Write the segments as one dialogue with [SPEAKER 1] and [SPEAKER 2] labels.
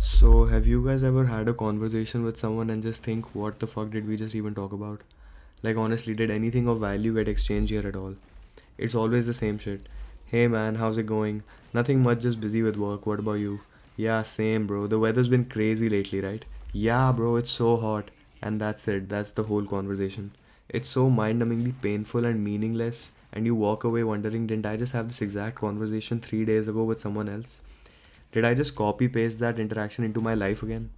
[SPEAKER 1] So, have you guys ever had a conversation with someone and just think, what the fuck did we just even talk about? Like, honestly, did anything of value get exchanged here at all? It's always the same shit. Hey man, how's it going? Nothing much, just busy with work. What about you? Yeah, same, bro. The weather's been crazy lately, right? Yeah, bro, it's so hot. And that's it, that's the whole conversation. It's so mind numbingly painful and meaningless, and you walk away wondering, didn't I just have this exact conversation 3 days ago with someone else? Did I just copy paste that interaction into my life again?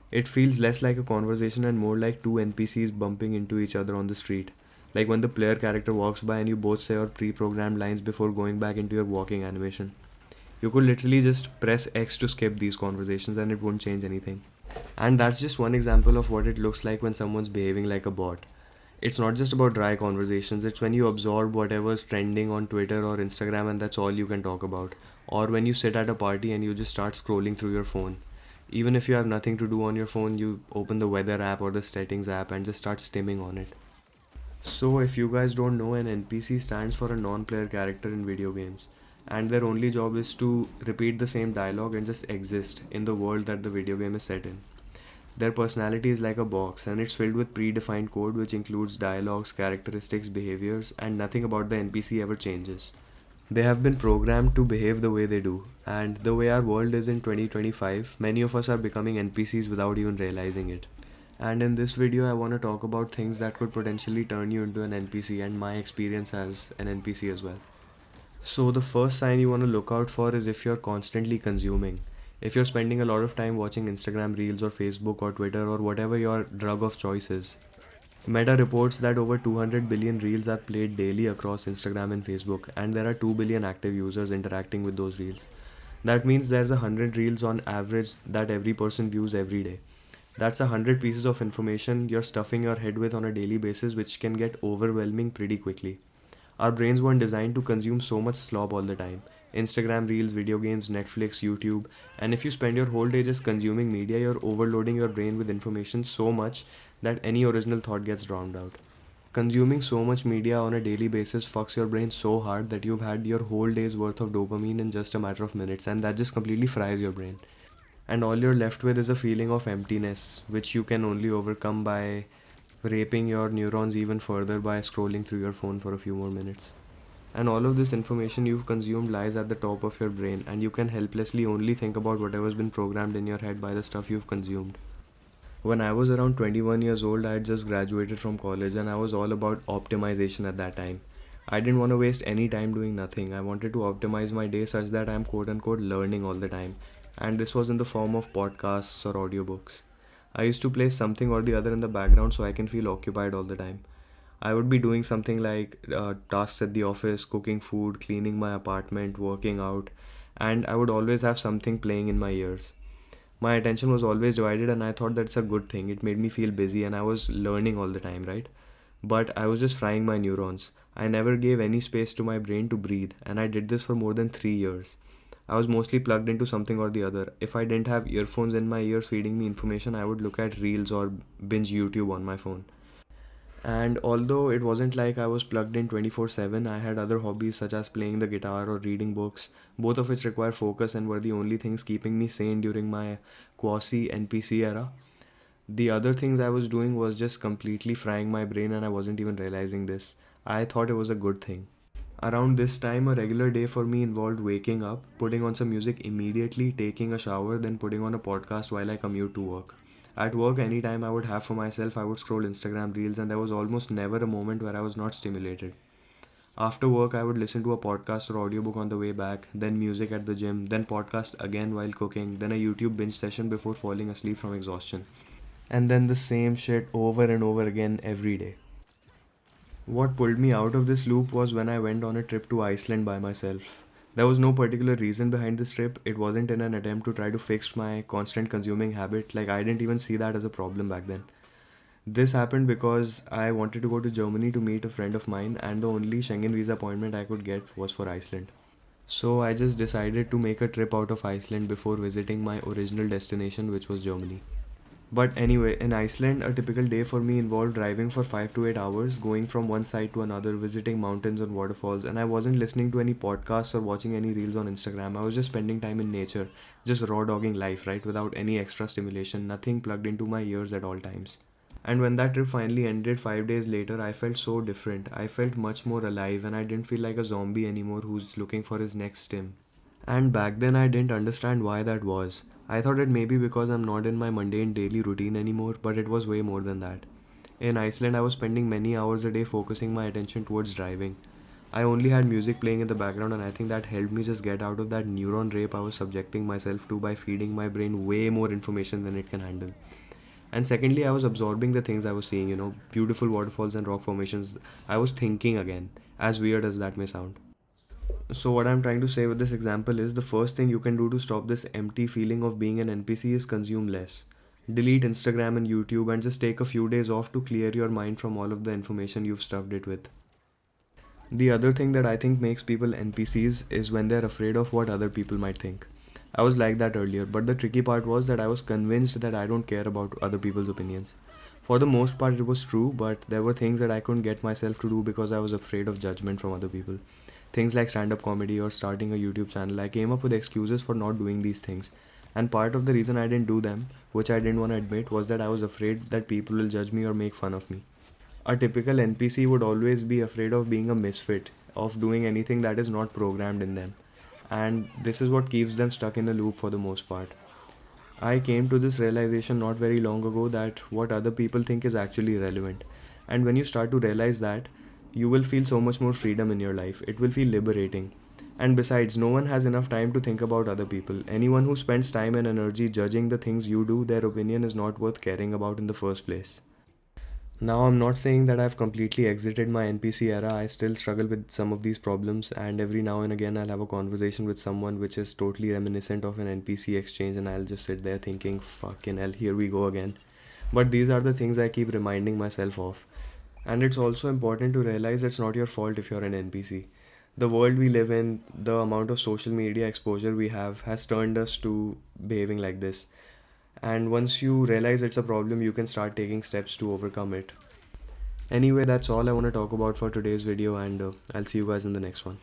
[SPEAKER 1] It feels less like a conversation and more like two NPCs bumping into each other on the street. Like when the player character walks by and you both say your pre programmed lines before going back into your walking animation. You could literally just press X to skip these conversations and it won't change anything. And that's just one example of what it looks like when someone's behaving like a bot. It's not just about dry conversations, it's when you absorb whatever's trending on Twitter or Instagram and that's all you can talk about. Or when you sit at a party and you just start scrolling through your phone. Even if you have nothing to do on your phone, you open the weather app or the settings app and just start stimming on it. So, if you guys don't know, an NPC stands for a non player character in video games, and their only job is to repeat the same dialogue and just exist in the world that the video game is set in. Their personality is like a box, and it's filled with predefined code which includes dialogues, characteristics, behaviors, and nothing about the NPC ever changes. They have been programmed to behave the way they do, and the way our world is in 2025, many of us are becoming NPCs without even realizing it. And in this video, I want to talk about things that could potentially turn you into an NPC and my experience as an NPC as well. So, the first sign you want to look out for is if you're constantly consuming. If you're spending a lot of time watching Instagram Reels or Facebook or Twitter or whatever your drug of choice is. Meta reports that over 200 billion reels are played daily across Instagram and Facebook, and there are 2 billion active users interacting with those reels. That means there's 100 reels on average that every person views every day. That's 100 pieces of information you're stuffing your head with on a daily basis, which can get overwhelming pretty quickly. Our brains weren't designed to consume so much slop all the time. Instagram Reels, video games, Netflix, YouTube, and if you spend your whole day just consuming media, you're overloading your brain with information so much that any original thought gets drowned out. Consuming so much media on a daily basis fucks your brain so hard that you've had your whole day's worth of dopamine in just a matter of minutes, and that just completely fries your brain. And all you're left with is a feeling of emptiness, which you can only overcome by raping your neurons even further by scrolling through your phone for a few more minutes. And all of this information you've consumed lies at the top of your brain, and you can helplessly only think about whatever's been programmed in your head by the stuff you've consumed. When I was around 21 years old, I had just graduated from college and I was all about optimization at that time. I didn't want to waste any time doing nothing. I wanted to optimize my day such that I'm quote unquote learning all the time. And this was in the form of podcasts or audiobooks. I used to play something or the other in the background so I can feel occupied all the time. I would be doing something like tasks at the office, cooking food, cleaning my apartment, working out, and I would always have something playing in my ears. My attention was always divided, and I thought that's a good thing. It made me feel busy, and I was learning all the time, right? But I was just frying my neurons. I never gave any space to my brain to breathe, and I did this for more than 3 years. I was mostly plugged into something or the other. If I didn't have earphones in my ears feeding me information, I would look at reels or binge YouTube on my phone. And although it wasn't like I was plugged in 24/7, I had other hobbies such as playing the guitar or reading books, both of which require focus and were the only things keeping me sane during my quasi NPC era. The other things I was doing was just completely frying my brain and I wasn't even realizing this. I thought it was a good thing. Around this time, a regular day for me involved waking up, putting on some music immediately, taking a shower, then putting on a podcast while I commute to work. At work, anytime I would have for myself, I would scroll Instagram Reels, and there was almost never a moment where I was not stimulated. After work, I would listen to a podcast or audiobook on the way back, then music at the gym, then podcast again while cooking, then a YouTube binge session before falling asleep from exhaustion. And then the same shit over and over again every day. What pulled me out of this loop was when I went on a trip to Iceland by myself. There was no particular reason behind this trip. It wasn't in an attempt to try to fix my constant consuming habit. Like, I didn't even see that as a problem back then. This happened because I wanted to go to Germany to meet a friend of mine, and the only Schengen visa appointment I could get was for Iceland. So I just decided to make a trip out of Iceland before visiting my original destination, which was Germany. But anyway, in Iceland, a typical day for me involved driving for 5 to 8 hours, going from one side to another, visiting mountains and waterfalls, and I wasn't listening to any podcasts or watching any reels on Instagram. I was just spending time in nature, just raw dogging life, right? Without any extra stimulation, nothing plugged into my ears at all times. And when that trip finally ended 5 days later, I felt so different. I felt much more alive, and I didn't feel like a zombie anymore who's looking for his next stim. And back then, I didn't understand why that was. I thought it may be because I'm not in my mundane daily routine anymore, but it was way more than that. In Iceland, I was spending many hours a day focusing my attention towards driving. I only had music playing in the background, and I think that helped me just get out of that neuron rape I was subjecting myself to by feeding my brain way more information than it can handle. And secondly, I was absorbing the things I was seeing, beautiful waterfalls and rock formations. I was thinking again, as weird as that may sound. So, what I'm trying to say with this example is the first thing you can do to stop this empty feeling of being an NPC is consume less. Delete Instagram and YouTube and just take a few days off to clear your mind from all of the information you've stuffed it with. The other thing that I think makes people NPCs is when they're afraid of what other people might think. I was like that earlier, but the tricky part was that I was convinced that I don't care about other people's opinions. For the most part, it was true, but there were things that I couldn't get myself to do because I was afraid of judgment from other people. Things like stand up comedy or starting a YouTube channel, I came up with excuses for not doing these things. And part of the reason I didn't do them, which I didn't want to admit, was that I was afraid that people will judge me or make fun of me. A typical NPC would always be afraid of being a misfit, of doing anything that is not programmed in them. And this is what keeps them stuck in a loop for the most part. I came to this realization not very long ago that what other people think is actually irrelevant. And when you start to realize that, you will feel so much more freedom in your life. It will feel liberating. And besides, no one has enough time to think about other people. Anyone who spends time and energy judging the things you do, their opinion is not worth caring about in the first place. Now, I'm not saying that I've completely exited my NPC era. I still struggle with some of these problems, and every now and again, I'll have a conversation with someone which is totally reminiscent of an NPC exchange, and I'll just sit there thinking, fucking hell, here we go again. But these are the things I keep reminding myself of. And it's also important to realize it's not your fault if you're an NPC. The world we live in, the amount of social media exposure we have, has turned us to behaving like this. And once you realize it's a problem, you can start taking steps to overcome it. Anyway, that's all I want to talk about for today's video, and I'll see you guys in the next one.